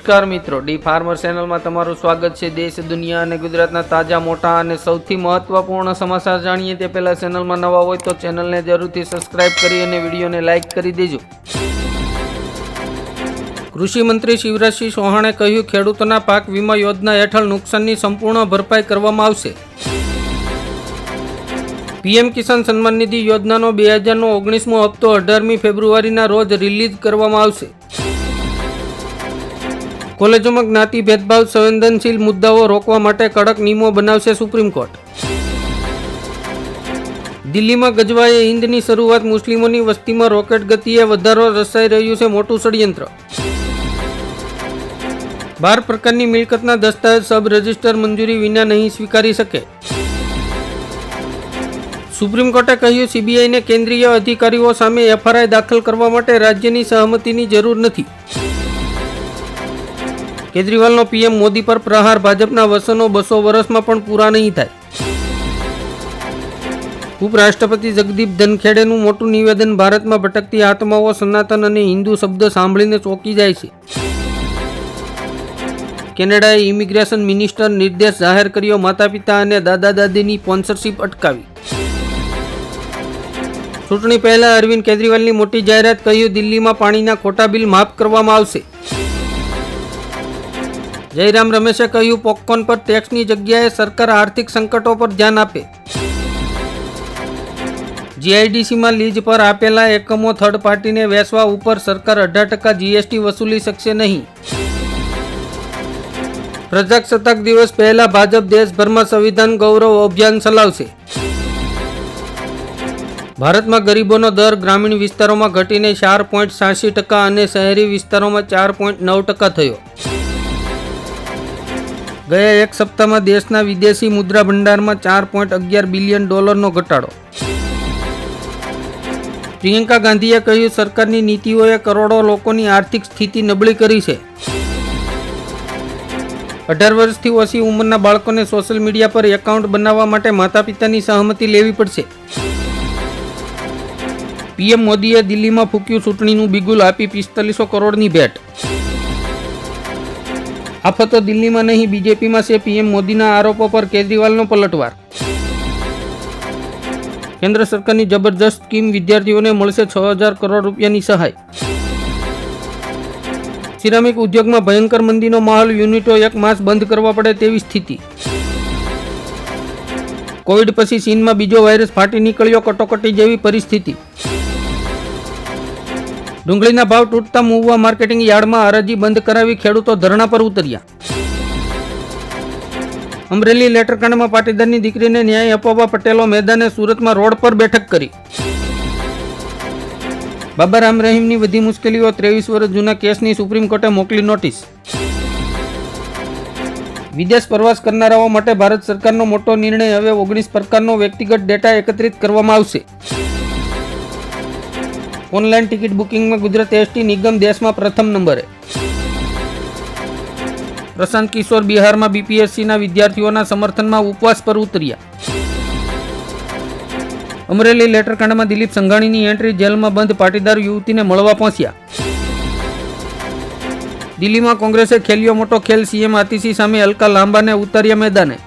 નમસ્કાર મિત્રો, D farmer ચેનલમાં તમારું સ્વાગત છે। દેશ, દુનિયા અને ગુજરાતના તાજા, મોટા અને સૌથી મહત્વપૂર્ણ સમાચાર જાણીએ તે પહેલા ચેનલમાં નવા હોય તો ચેનલને જરૂરથી સબસ્ક્રાઇબ કરી અને વિડીયોને લાઇક કરી દેજો। કૃષિ મંત્રી શિવરાજસિંહ ચૌહાણે કહ્યું, ખેડૂતોના પાક વીમા યોજના હેઠળ નુકસાનની સંપૂર્ણ ભરપાઈ કરવામાં આવશે। પીએમ કિસાન સન્માન નિધિ યોજનાનો 2019મો હપ્તો 18મી ફેબ્રુઆરીના રોજ રિલીઝ કરવામાં આવશે। કોલેજોમાં જ્ઞાતિ ભેદભાવ સંવેદનશીલ મુદ્દાઓ રોકવા માટે કડક નિયમો બનાવશે સુપ્રીમ કોર્ટ। દિલ્હીમાં ગજવાએ ઈદની શરૂઆત, મુસ્લિમોની વસ્તીમાં રોકેટ ગતિએ વધારો, રચાઈ રહ્યું છે મોટું ષડયંત્ર। 12 પ્રકારની મિલકતના દસ્તાવેજ સબ રજિસ્ટર મંજૂરી વિના નહીં સ્વીકારી શકે। સુપ્રીમ કોર્ટે કહ્યું, સીબીઆઈને કેન્દ્રીય અધિકારીઓ સામે એફઆઈઆર દાખલ કરવા માટે રાજ્યની સહમતિની જરૂર નથી। કેજરીવાલનો પીએમ મોદી પર પ્રહાર, ભાજપના વસનો 200 વર્ષમાં પણ પૂરા નહીં થાય। ઉપરાષ્ટ્રપતિ જગદીપ ધનખેડેનું મોટું નિવેદન, ભારતમાં ભટકતી આત્માઓ સનાતન અને હિન્દુ શબ્દ સાંભળીને ચોંકી જાય છે। કેનેડાએ ઇમિગ્રેશન મિનિસ્ટર નિર્દેશ જાહેર કર્યો, માતા પિતા અને દાદા દાદીની સ્પોન્સરશિપ અટકાવી। ચૂંટણી પહેલા અરવિંદ કેજરીવાલની મોટી જાહેરાત, કહ્યું દિલ્હીમાં પાણીના ખોટા બિલ માફ કરવામાં આવશે। જયરામ રમેશે કહ્યું, પોપકોર્ન પર ટેક્સની જગ્યાએ સરકાર આર્થિક સંકટો પર ધ્યાન આપે। જીઆઈડીસીમાં લીઝ પર આપેલા એકમો થર્ડ પાર્ટીને વેચવા ઉપર સરકાર 18% જીએસટી વસૂલી શકશે નહીં। પ્રજાસત્તાક દિવસ પહેલા ભાજપ દેશભરમાં સંવિધાન ગૌરવ અભિયાન ચલાવશે। ભારતમાં ગરીબોનો દર ગ્રામીણ વિસ્તારોમાં ઘટીને 4.86% અને શહેરી વિસ્તારોમાં 4.9% થયો। ગયા એક સપ્તાહમાં દેશના વિદેશી મુદ્રા ભંડારમાં $4.11 બિલિયન ઘટાડો। પ્રિયંકા ગાંધીએ કહ્યું, સરકારની નીતિઓએ કરોડો લોકોની આર્થિક સ્થિતિ નબળી કરી છે। 18 વર્ષથી ઓછી ઉંમરના બાળકોને સોશિયલ મીડિયા પર એકાઉન્ટ બનાવવા માટે માતા પિતાની સહમતિ લેવી પડશે। પીએમ મોદીએ દિલ્હીમાં ફૂક્યું ચૂંટણીનું બિગુલ, આપી 4500 કરોડની ભેટ। આફતો દિલ્હીમાં નહીં, બીજેપીમાં છે, પીએમ મોદીના આરોપો પર કેજરીવાલનો પલટવાર। કેન્દ્ર સરકારની જબરજસ્ત સ્કીમ, વિદ્યાર્થીઓને મળશે 6000 કરોડ રૂપિયાની સહાય। સિરામિક ઉદ્યોગમાં ભયંકર મંદીનો માહોલ, યુનિટો 1 માસ બંધ કરવા પડે તેવી સ્થિતિ। કોવિડ પછી ચીનમાં બીજો વાયરસ ફાટી નીકળ્યો, કટોકટી જેવી પરિસ્થિતિ। ડુંગળીના ભાવ તૂટતા મહુવા માર્કેટિંગ યાર્ડમાં હરાજી બંધ કરાવી ખેડૂતો ધરણા પર ઉતર્યા। અમરેલી લેટરકાંડમાં પાટીદારની દીકરીને ન્યાય અપાવવા પટેલો મેદાને, સુરતમાં રોડ પર બેઠક કરી। બાબા રામ રહીમની વધી મુશ્કેલીઓ, 23 વર્ષ જૂના કેસની સુપ્રીમ કોર્ટે મોકલી નોટિસ। વિદેશ પ્રવાસ કરનારાઓ માટે ભારત સરકારનો મોટો નિર્ણય, હવે 19 પ્રકારનો વ્યક્તિગત ડેટા એકત્રિત કરવામાં આવશે। ઓનલાઈન ટિકિટ બુકિંગમાં ગુજરાત એસટી નિગમ દેશમાં પ્રથમ નંબરે। પ્રશાંત કિશોર બિહારમાં બીપીએસસીના વિદ્યાર્થીઓના સમર્થનમાં ઉપવાસ પર ઉતર્યા। અમરેલી લેટરકાંડમાં દિલીપ સંઘાણીની એન્ટ્રી, જેલમાં બંધ પાટીદાર યુવતીને મળવા પહોંચ્યા। દિલ્હીમાં કોંગ્રેસે ખેલ્યો મોટો ખેલ, સીએમ આતિશી સામે અલકા લાંબાને ઉતાર્યા મેદાને।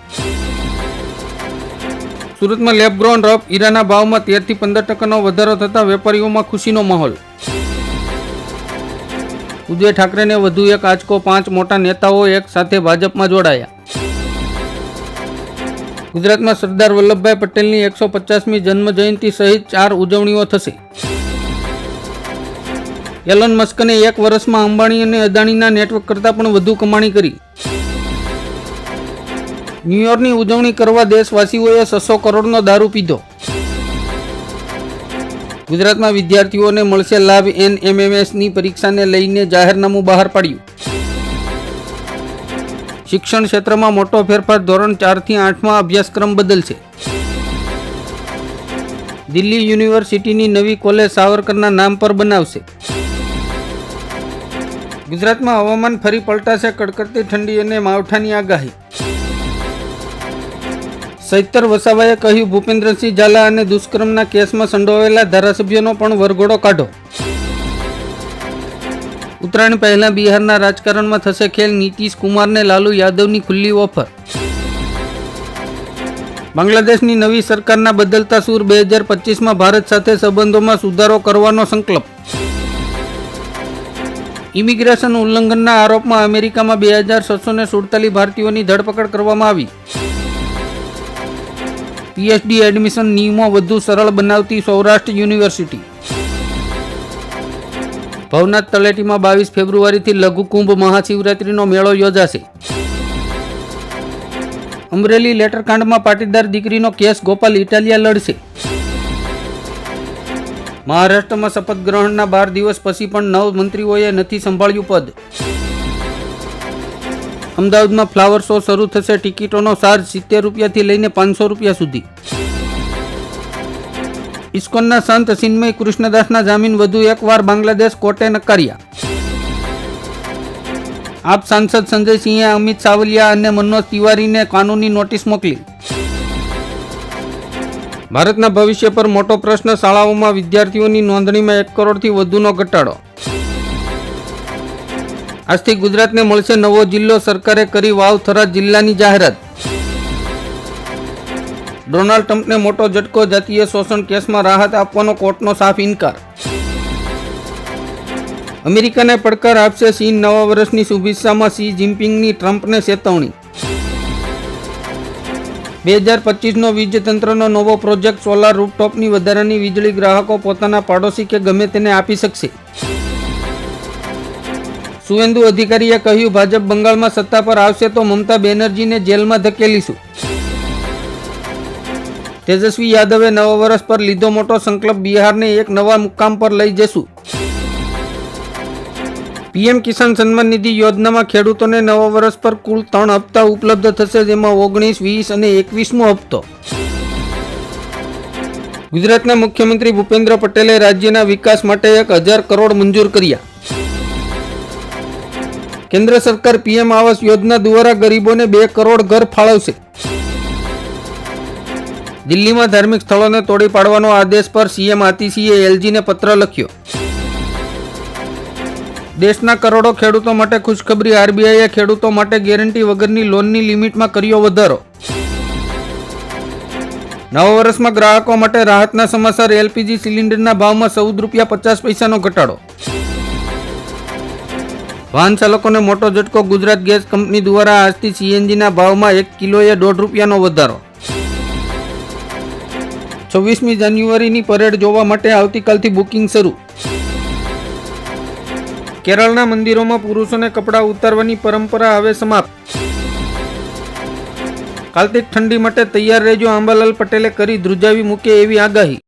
સુરતમાં લેબ ગ્રોન રફ હીરાના ભાવમાં 13 થી 15% વધારો થતા વેપારીઓમાં ખુશીનો માહોલ। ઉદય ઠાકરેને વધુ એક આંચકો, 5 મોટા નેતાઓ એક સાથે ભાજપમાં જોડાયા। ગુજરાતમાં સરદાર વલ્લભભાઈ પટેલની 150મી જન્મ જયંતિ સહિત 4 ઉજવણીઓ થશે। એલોન મસ્કને 1 વર્ષમાં અંબાણી અને અદાણીના નેટવર્ક કરતાં પણ વધુ કમાણી કરી। ન્યૂયોર્કની ઉજવણી કરવા દેશવાસીઓએ 600 કરોડનો દારૂ પીધો। ગુજરાતમાં વિદ્યાર્થીઓને મળશે લાભ, એનએમએમએસની પરીક્ષાને લઈને જાહેરનામું બહાર પાડ્યું। શિક્ષણ ક્ષેત્રમાં મોટો ફેરફાર, ધોરણ 4 થી 8માં અભ્યાસક્રમ બદલશે। દિલ્હી યુનિવર્સિટીની નવી કોલેજ સાવરકરના નામ પર બનાવશે। ગુજરાતમાં હવામાન ફરી પલટાશે, કડકડતી ઠંડી અને માવઠાની આગાહી। સૈતર વસાવાએ કહ્યું, ભૂપેન્દ્રસિંહ ઝાલા અને દુષ્કર્મના કેસમાં સંડોવાયેલા ધારાસભ્યોનો પણ વરઘોડો કાઢો। ઉત્તરાયણ પહેલા બિહારના રાજકારણમાં થશે ખેલ, નીતિશ કુમારને લાલુ યાદવની ખુલ્લી ઓફર. બાંગ્લાદેશની નવી સરકારના બદલતા સૂર, 2025માં ભારત સાથે સંબંધોમાં સુધારો કરવાનો સંકલ્પ. ઇમિગ્રેશન ઉલ્લંઘનના આરોપમાં અમેરિકામાં 2647 ભારતીયોની ધરપકડ કરવામાં આવી. પીએચડી એડમિશન નિયમો વધુ સરળ બનાવતી સૌરાષ્ટ્ર યુનિવર્સિટી. ભવનાથ તળેટીમાં 22 ફેબ્રુઆરીથી લઘુકુંભ મહાશિવરાત્રીનો મેળો યોજાશે. અમરેલી લેટરકાંડમાં પાટીદાર દીકરીનો કેસ, ગોપાલ ઇટાલિયા લડશે. મહારાષ્ટ્રમાં શપથ ગ્રહણના 12 દિવસ પછી પણ 9 મંત્રીઓએ નથી સંભાળ્યું પદ. અમદાવાદમાં ફ્લાવર શો શરૂ થશે. ટિકિટોનો ચાર્જ 70 રૂપિયાથી લઈને 500 રૂપિયા સુધી. ઇસ્કોનના સંત ચિન્મય કૃષ્ણદાસના જામીન વધુ એકવાર બાંગ્લાદેશ કોર્ટે નકાર્યા. આપ સાંસદ સંજય સિંહે અમિત સાવલિયા અને મનોજ તિવારીને કાનૂની નોટિસ મોકલી. ભારતના ભવિષ્ય પર મોટો પ્રશ્ન, શાળાઓમાં વિદ્યાર્થીઓની નોંધણીમાં 1 કરોડથી વધુનો ઘટાડો. આજથી ગુજરાતને મળશે નવો જિલ્લો, સરકારે કરી વાવ થરાદ જિલ્લાની જાહેરાત. ડોનાલ્ડ ટ્રમ્પને મોટો ઝટકો, જાતીય શોષણ કેસમાં રાહત આપવાનો કોર્ટનો સાફ ઇનકાર. અમેરિકાને પડકાર આપશે ચીન, નવા વર્ષની શુભેચ્છામાં શી જિનપિંગની ટ્રમ્પને ચેતવણી. 2025નો વીજતંત્રનો નવો પ્રોજેક્ટ, સોલાર રૂફટોપની વધારાની વીજળી ગ્રાહકો પોતાના પાડોશી કે ગમે તેને આપી શકશે. સુવેન્દુ અધિકારીએ કહ્યું, ભાજપ બંગાળમાં સત્તા પર આવશે તો મમતા બેનર્જીને જેલમાં ધકેલીશું. તેજસ્વી યાદવે નવા વર્ષ પર લીધો મોટો સંકલ્પ, બિહારને એક નવા મુકામ પર લઈ જશું. પીએમ કિસાન સન્માન નિધિ યોજનામાં ખેડૂતોને નવા વર્ષ પર કુલ 3 હપ્તા ઉપલબ્ધ થશે, જેમાં 19, 20 અને 21મો હપ્તો. ગુજરાતના મુખ્યમંત્રી ભૂપેન્દ્ર પટેલે રાજ્યના વિકાસ માટે 1000 કરોડ મંજૂર કર્યા. કેન્દ્ર સરકાર પીએમ આવાસ યોજના દ્વારા ગરીબોને 2 કરોડ ઘર ફાળવશે. દિલ્હીમાં ધાર્મિક સ્થળોને તોડી પાડવાનો આદેશ પર સીએમ આતિશીએ એલજીને પત્ર લખ્યો. દેશના કરોડો ખેડૂતો માટે ખુશખબરી, આરબીઆઈએ ખેડૂતો માટે ગેરંટી વગરની લોનની લિમિટમાં કર્યો વધારો. નવા વર્ષમાં ગ્રાહકો માટે રાહતના સમાચાર, એલપીજી સિલિન્ડરના ભાવમાં 14 રૂપિયા 50 પૈસાનો ઘટાડો. વાહન ચાલકોને મોટો ઝટકો, ગુજરાત ગેસ કંપની દ્વારા આજથી સીએનજીના ભાવમાં 1 કિલોએ 1.5 રૂપિયાનો વધારો. 26મી જાન્યુઆરીની પરેડ જોવા માટે આવતીકાલથી બુકિંગ શરૂ. કેરળના મંદિરોમાં પુરુષોને કપડાં ઉતારવાની પરંપરા હવે સમાપ્ત. કાલથી ઠંડી માટે તૈયાર રહેજો, અંબાલાલ પટેલે કરી ધ્રુજાવી મૂકે એવી આગાહી.